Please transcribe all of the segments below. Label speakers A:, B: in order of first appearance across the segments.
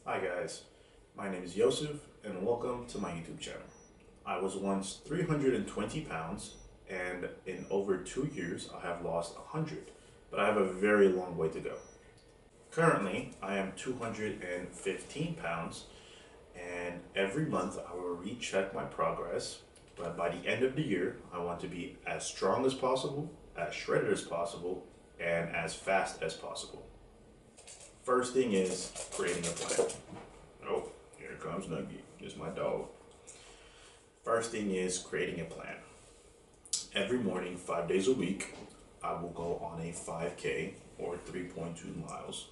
A: Hi guys, my name is Yosef and welcome to my YouTube channel. I was once 320 pounds and in over 2 years I have lost 100, but I have a very long way to go. Currently I am 215 pounds and every month I will recheck my progress, but by the end of the year I want to be as strong as possible, as shredded as possible, and as fast as possible. First thing is creating a plan. Oh, here comes Nuggy. This is my dog. First thing is creating a plan. Every morning, 5 days a week, I will go on a 5K or 3.2 miles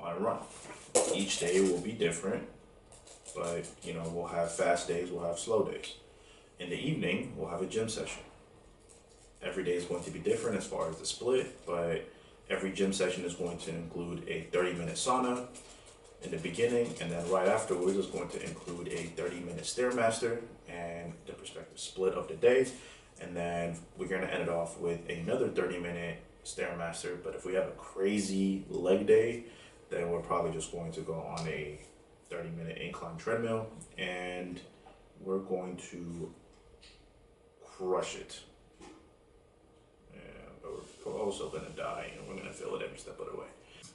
A: on a run. Each day will be different, but we'll have fast days, we'll have slow days. In the evening, we'll have a gym session. Every day is going to be different as far as the split, but every gym session is going to include a 30-minute sauna in the beginning, and then right afterwards is going to include a 30-minute Stairmaster and the respective split of the day. And then we're going to end it off with another 30-minute Stairmaster. But if we have a crazy leg day, then we're probably just going to go on a 30-minute incline treadmill and we're going to crush it. We're also gonna die and we're gonna feel it every step of the way.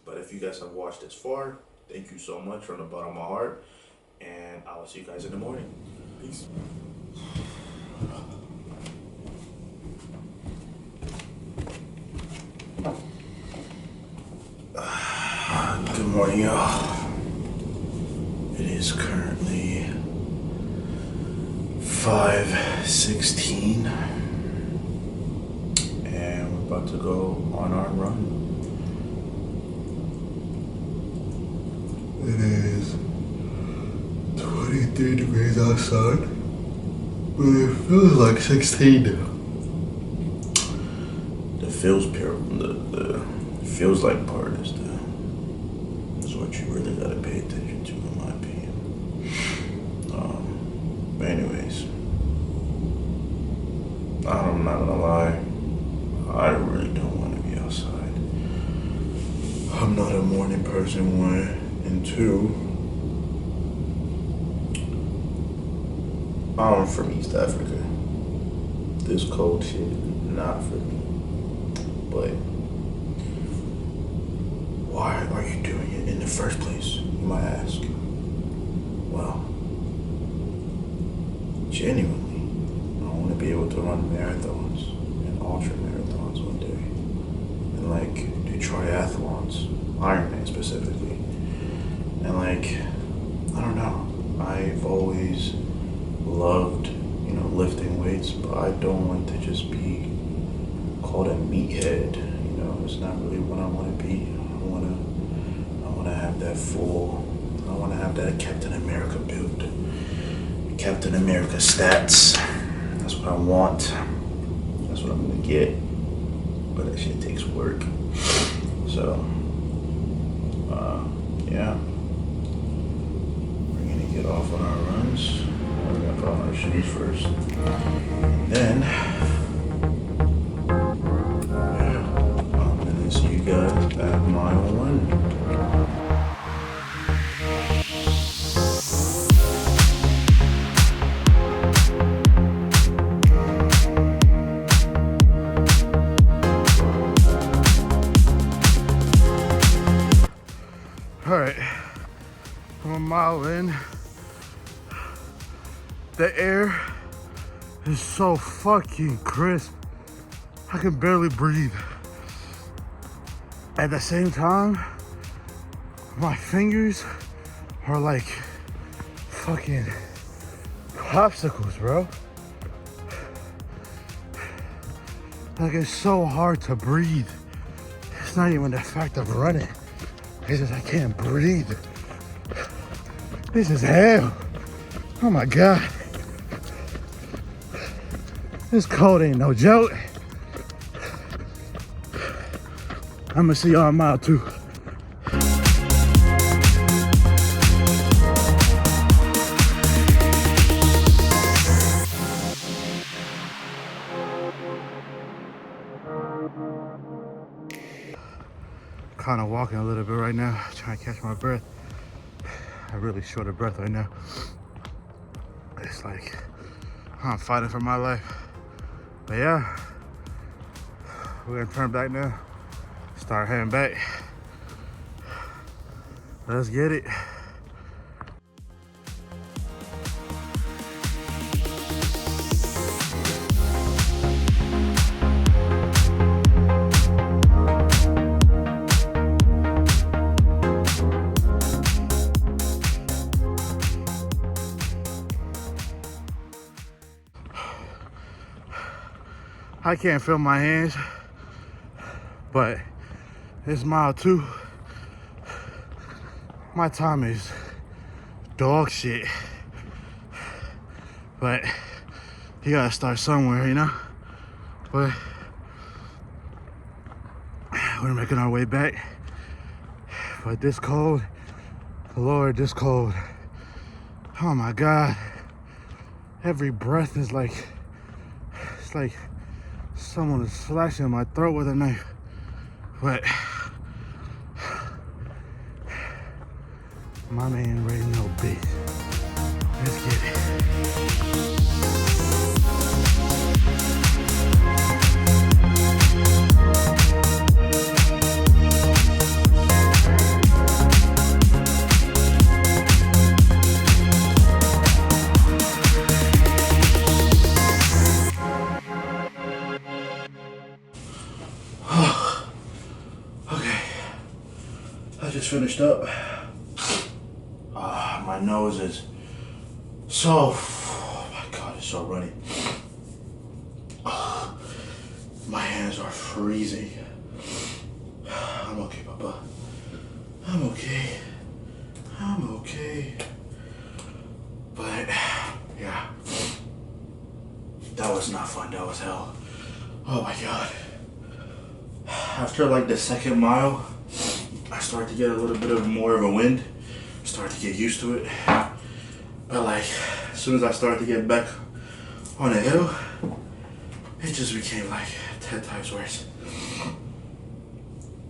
A: But if you guys have watched this far, thank you so much from the bottom of my heart, and I will see you guys in the morning. Peace. Good morning, y'all. It is currently 5:16. About to go on our run. It is 23 degrees outside, but it feels like 16. The feels like part is what you really gotta pay attention to, in my opinion. But anyways, I'm not gonna lie. I really don't want to be outside. I'm not a morning person, one, and two, I'm from East Africa. This cold shit is not for me. But why are you doing it in the first place, you might ask? Well, genuinely, I want to be able to run marathons and ultra marathons one day, and do triathlons, Ironman specifically, and I don't know, I've always loved lifting weights, but I don't want to just be called a meathead. It's not really what I want to be. I want to have that I want to have that Captain America build, Captain America stats. That's what I want. That's what I'm gonna get, but that shit takes work. So, yeah, we're gonna get off on our runs. We're gonna put on our shoes first, and then, yeah, I'm gonna see you guys at mile 1. Alright, I'm a mile in. The air is so fucking crisp. I can barely breathe. At the same time, my fingers are like fucking popsicles, bro. It's so hard to breathe. It's not even the fact of running. It's just I can't breathe. This is hell. Oh my God. This cold ain't no joke. I'm gonna see y'all in mile 2. Kind of walking a little bit right now, trying to catch my breath.
B: I'm really short of breath right now. It's like I'm fighting for my life. But yeah, we're gonna turn back now. Start heading back. Let's get it. I can't feel my hands, but it's mile 2. My time is dog shit. But you gotta start somewhere, you know? But we're making our way back. But this cold, Lord, this cold. Oh my God. Every breath is like, it's like someone is slashing my throat with a knife. But my man ready to know beat. Let's get it. Okay, I just finished up. My nose is so, oh my God, it's so runny. My hands are freezing. I'm okay, Papa. I'm okay. I'm okay. But, yeah. That was not fun. That was hell. Oh my God. After like the second mile, I started to get a little bit of more of a wind. Started to get used to it. But like, as soon as I started to get back on the hill, it just became like 10 times worse.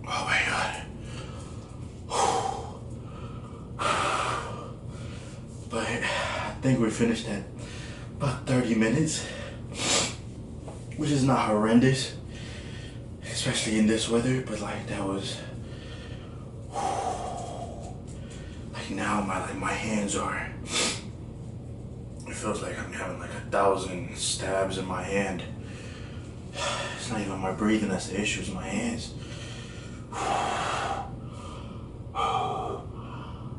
B: Oh my God. But I think we finished at about 30 minutes, which is not horrendous, especially in this weather, but like that was, like now my hands are, it feels like I'm having like 1,000 stabs in my hand. It's not even my breathing that's the issue, it's my hands.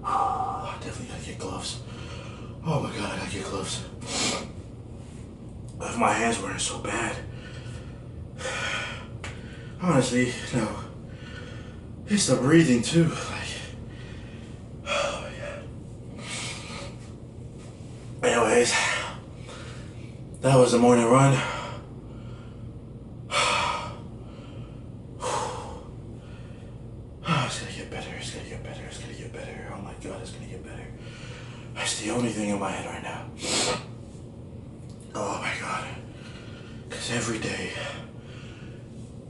B: I definitely gotta get gloves. Oh my God, I gotta get gloves. If my hands weren't so bad. Honestly, no. It's the breathing too. Like, oh my God. Anyways, that was the morning run. Oh, it's gonna get better, it's gonna get better, it's gonna get better. Oh my God, it's gonna get better. That's the only thing in my head right now. Oh my God. Because every day,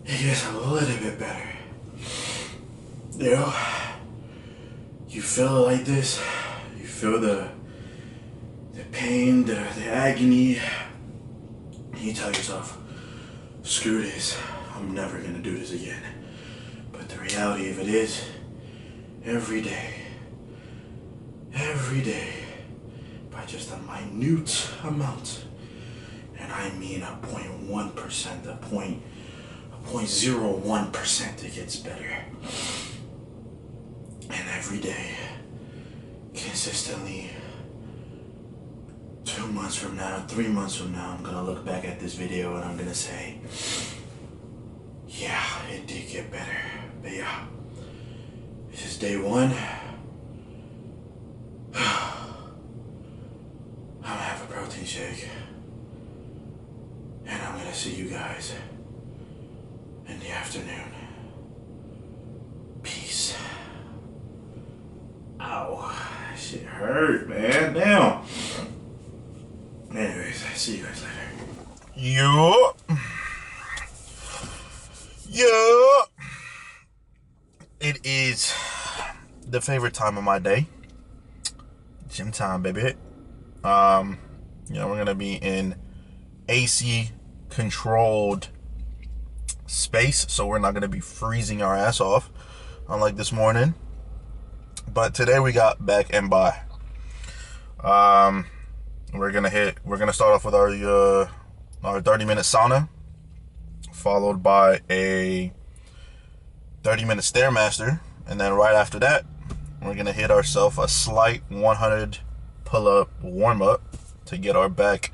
B: it gets a little bit better. You know, you feel it like this, you feel the pain, the agony, and you tell yourself, screw this, I'm never gonna do this again. But the reality of it is, every day, by just a minute amount, and I mean a 0.1%, a 0.01%, it gets better. And every day, consistently, 2 months from now, 3 months from now, I'm gonna look back at this video and I'm gonna say, yeah, it did get better. But yeah, this is day 1. I'm gonna have a protein shake. And I'm gonna see you guys in the afternoon. Peace. Ow. That shit hurt, man. Damn. Anyways, see you guys later. Yo. It is the favorite time of my day. Gym time, baby. We're gonna be in AC controlled space, so we're not gonna be freezing our ass off, unlike this morning. But today we got back and by. We're gonna start off with our 30-minute sauna, followed by a 30-minute stairmaster, and then right after that, we're gonna hit ourselves a slight 100 pull-up warm-up to get our back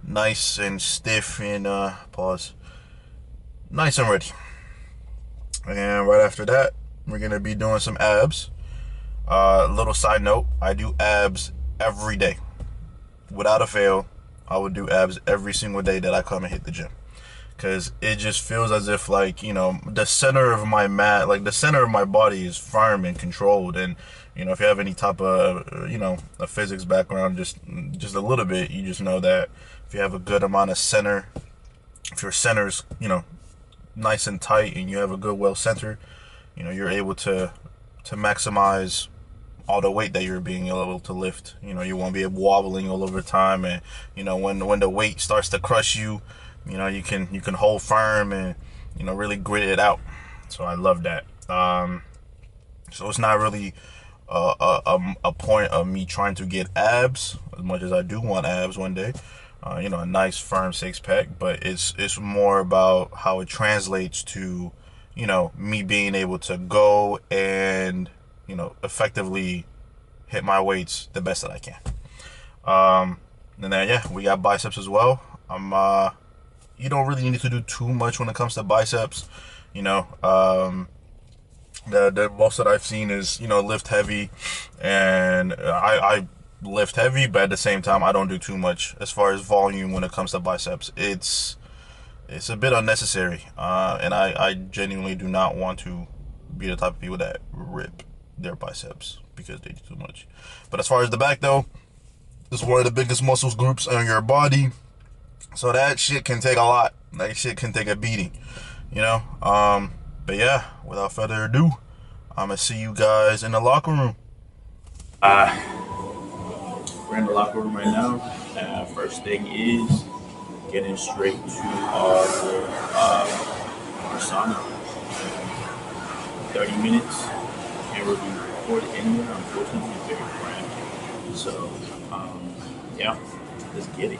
B: nice and stiff and nice and ready. And right after that, we're gonna be doing some abs. Little side note, I do abs every day. Without a fail, I would do abs every single day that I come and hit the gym. Because it just feels as if, like, the center of my mat, like the center of my body is firm and controlled. And, if you have any type of, a physics background, just a little bit, you just know that if you have a good amount of center, if your center's, nice and tight and you have a good well center, you're able to maximize all the weight that you're being able to lift. You won't be wobbling all over time, and when the weight starts to crush you, you can hold firm and really grit it out. So I love that. So it's not really a point of me trying to get abs, as much as I do want abs one day. A nice firm 6-pack, but it's more about how it translates to me being able to go and effectively hit my weights the best that I can. And then we got biceps as well. You don't really need to do too much when it comes to biceps. The most that I've seen is lift heavy, and I lift heavy, but at the same time I don't do too much as far as volume when it comes to biceps. It's a bit unnecessary, and I genuinely do not want to be the type of people that rip their biceps because they do too much. But as far as the back though, it's one of the biggest muscles groups on your body, so that shit can take a lot. That shit can take a beating, but yeah, without further ado, I'm gonna see you guys in the locker room.
C: We're in the locker room right now. First thing is getting straight to our sauna. 30 minutes. Can't really record anywhere. Unfortunately, it's very cramped. So, let's get it.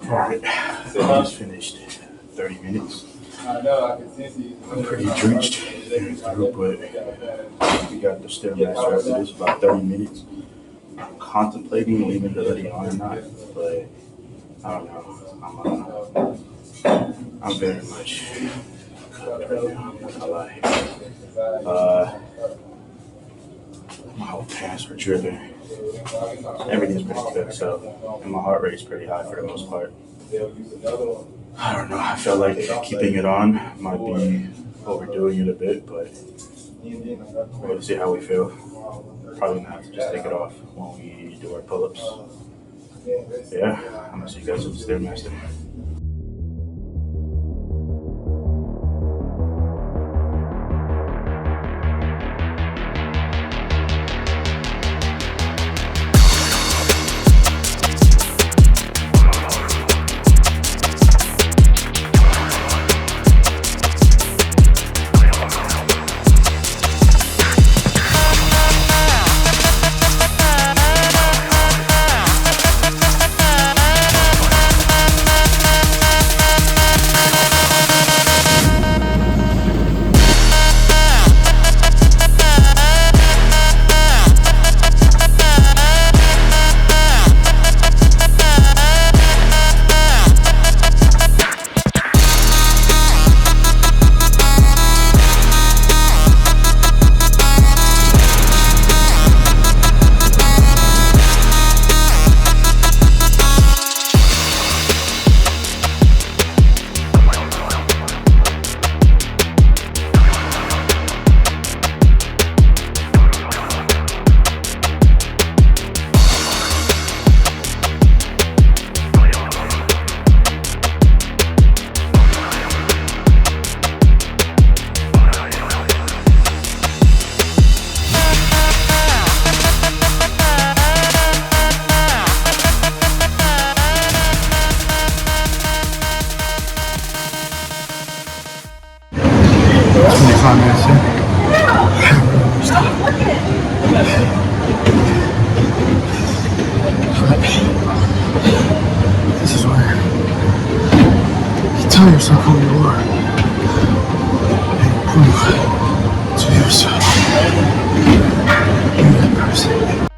A: Alright, so I just finished 30 minutes. I'm pretty drenched through, but we got the Stairmaster after this, about 30 minutes. I'm contemplating leaving the hoodie on or not, but I don't know. I'm very much cooked right now, I'm not gonna lie. My whole pants were dripping. Everything's pretty good, so, and my heart rate's pretty high for the most part. I don't know, I feel like keeping it on might be overdoing it a bit, but we'll see how we feel. Probably gonna have to just take it off when we do our pull-ups. Yeah, I'm gonna see you guys at the Stairmaster.
D: 25 minutes in. This is where you tell yourself who you are and prove to yourself you're that person.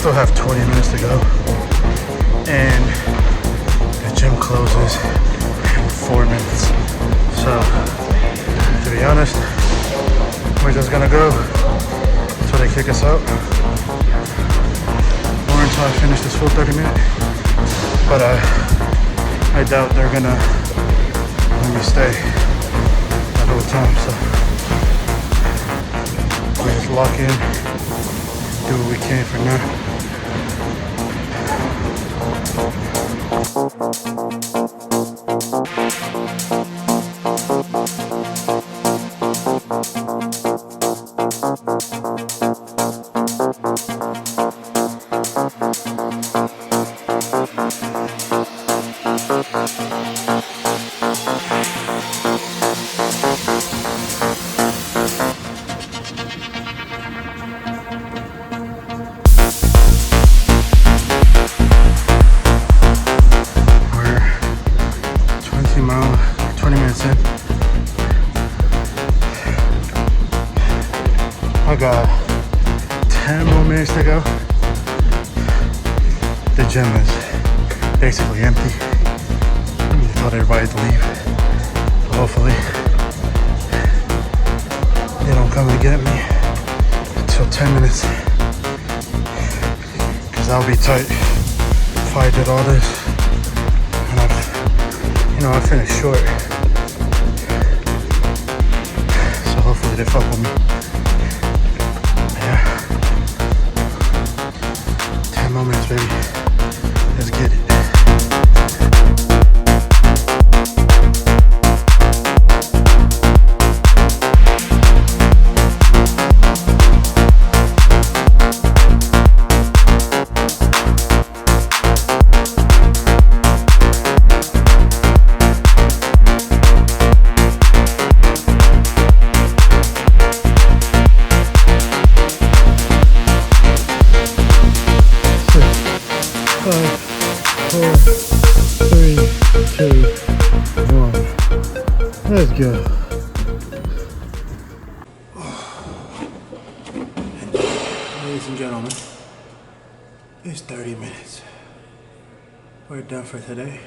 D: still have 20 minutes to go, and the gym closes in 4 minutes. So, to be honest, we're just gonna go until they kick us out, or until I finish this full 30-minute. But I doubt they're gonna let me stay that whole time. So we just lock in, do what we can for now. I got 10 more minutes to go. The gym is basically empty. I told everybody to leave. So hopefully they don't come and get me until 10 minutes. Cause I'll be tight if I did all this. And I finished short. So hopefully they fuck with me. 10 moments, baby. Let's get it. Let's go. Ladies and gentlemen, it's 30 minutes. We're done for today.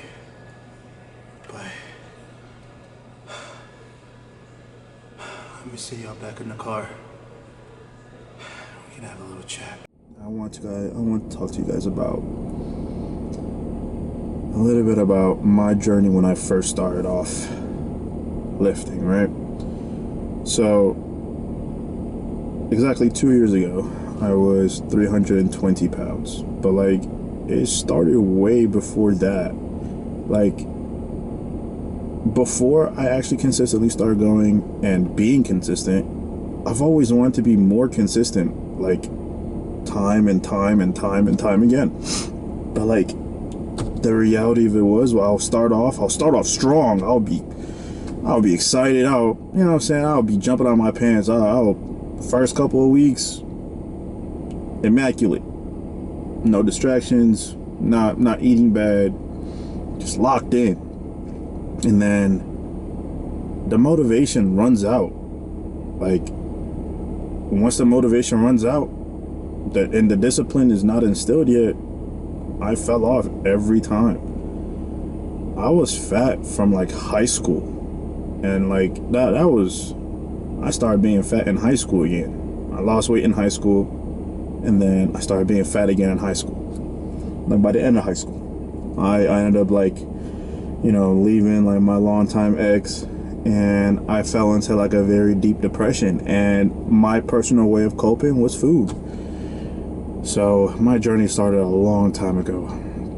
D: But let me see y'all back in the car. We can have a little chat. I want to talk to you guys about a little bit about my journey when I first started off lifting, right? So exactly 2 years ago I was 320 pounds, but like it started way before that. Like before I actually consistently started going and being consistent, I've always wanted to be more consistent, like time and time again. But like the reality of it was, well, I'll start off strong. I'll be excited. I'll be jumping out of my pants. First couple of weeks, immaculate. No distractions, not eating bad, just locked in. And then the motivation runs out. Like once the motivation runs out, and the discipline is not instilled yet, I fell off every time. I was fat from like high school, and like I started being fat in high school again. I lost weight in high school, and then I started being fat again in high school. Like by the end of high school, I ended up like, leaving like my longtime ex, and I fell into like a very deep depression, and my personal way of coping was food. So my journey started a long time ago,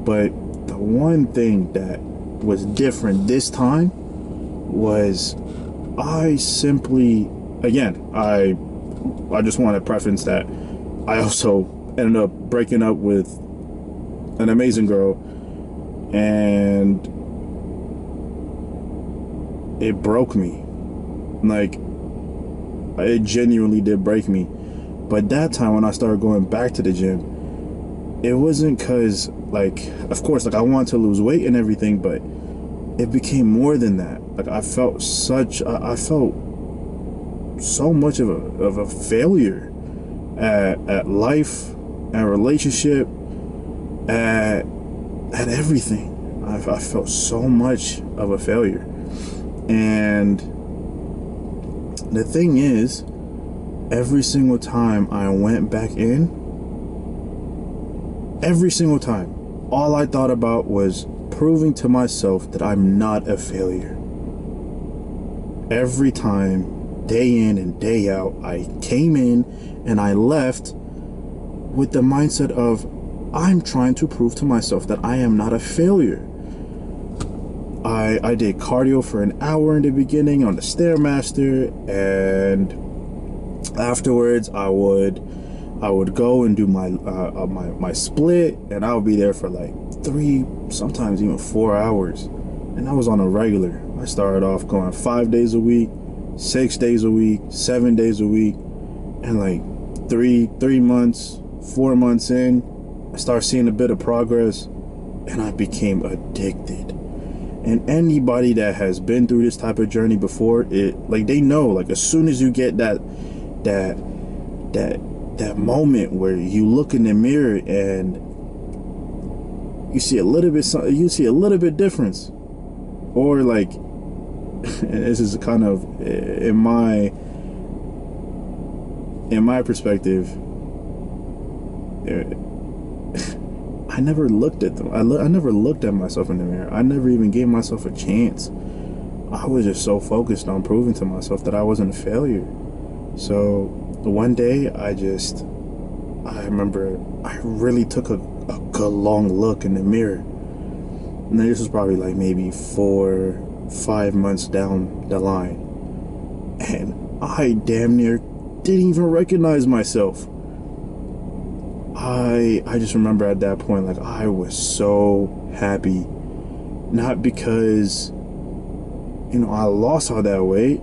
D: but the one thing that was different this time was I simply, again, I just want to preface that I also ended up breaking up with an amazing girl, and it broke me. Like, it genuinely did break me. But that time when I started going back to the gym, it wasn't because, like, of course, like I wanted to lose weight and everything, but it became more than that. Like I felt so much of a failure at life, at relationship, at everything. I felt so much of a failure. And the thing is, every single time I went back in, every single time, all I thought about was proving to myself that I'm not a failure. Every time, day in and day out, I came in and I left with the mindset of, I'm trying to prove to myself that I am not a failure. I did cardio for an hour in the beginning on the Stairmaster, and afterwards I would go and do my split, and I would be there for like 3, sometimes even 4 hours, and I was on a regular. I started off going 5 days a week, 6 days a week, 7 days a week, and like 3 months, 4 months in, I started seeing a bit of progress, and I became addicted. And anybody that has been through this type of journey before, they know, like, as soon as you get that moment where you look in the mirror and you see a little bit difference, or like, and this is kind of in my perspective, I never looked at them. I never looked at myself in the mirror. I never even gave myself a chance. I was just so focused on proving to myself that I wasn't a failure. So one day, I remember I really took a good long look in the mirror. And this was probably like maybe 4-5 months down the line. And I damn near didn't even recognize myself. I just remember at that point, like, I was so happy. Not because, I lost all that weight.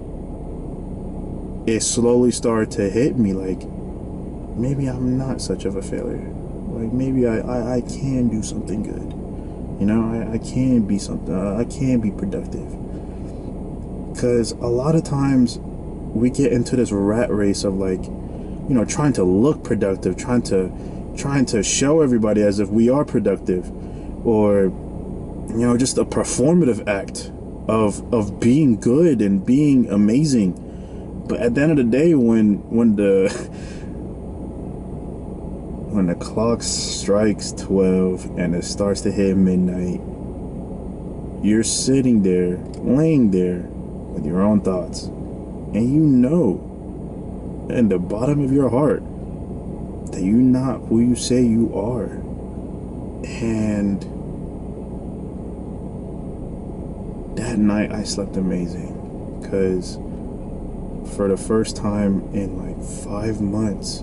D: It slowly started to hit me, like, maybe I'm not such of a failure. Like, maybe I can do something good. I can be something. I can be productive. Because a lot of times we get into this rat race of, like, trying to look productive, trying to show everybody as if we are productive, or just a performative act of being good and being amazing. But at the end of the day, when the clock strikes 12 and it starts to hit midnight, you're sitting there, laying there with your own thoughts, and in the bottom of your heart that you're not who you say you are. And that night I slept amazing, because for the first time in like 5 months,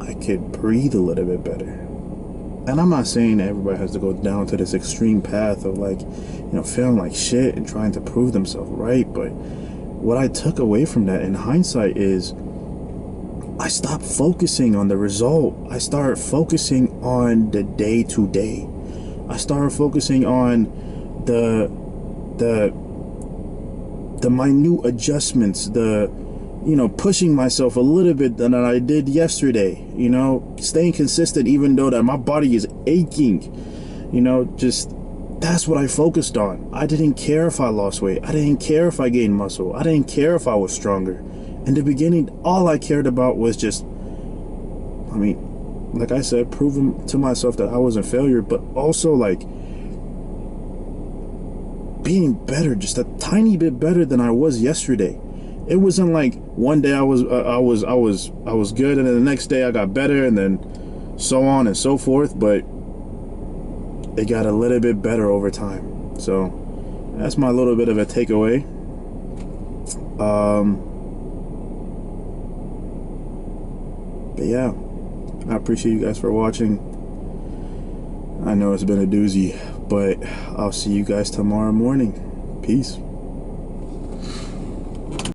D: I could breathe a little bit better. And I'm not saying that everybody has to go down to this extreme path of, like, feeling like shit and trying to prove themselves right. But what I took away from that in hindsight is I stopped focusing on the result. I started focusing on the day to day. I started focusing on the minute adjustments, pushing myself a little bit than I did yesterday, staying consistent even though that my body is aching, just that's what I focused on. I didn't care if I lost weight. I didn't care if I gained muscle. I didn't care if I was stronger. In the beginning, all I cared about was just, like I said, proving to myself that I wasn't a failure, but also, like, being better, just a tiny bit better than I was yesterday. It wasn't like one day I was good, and then the next day I got better, and then so on and so forth. But it got a little bit better over time. So that's my little bit of a takeaway. But yeah, I appreciate you guys for watching. I know it's been a doozy, but I'll see you guys tomorrow morning. Peace.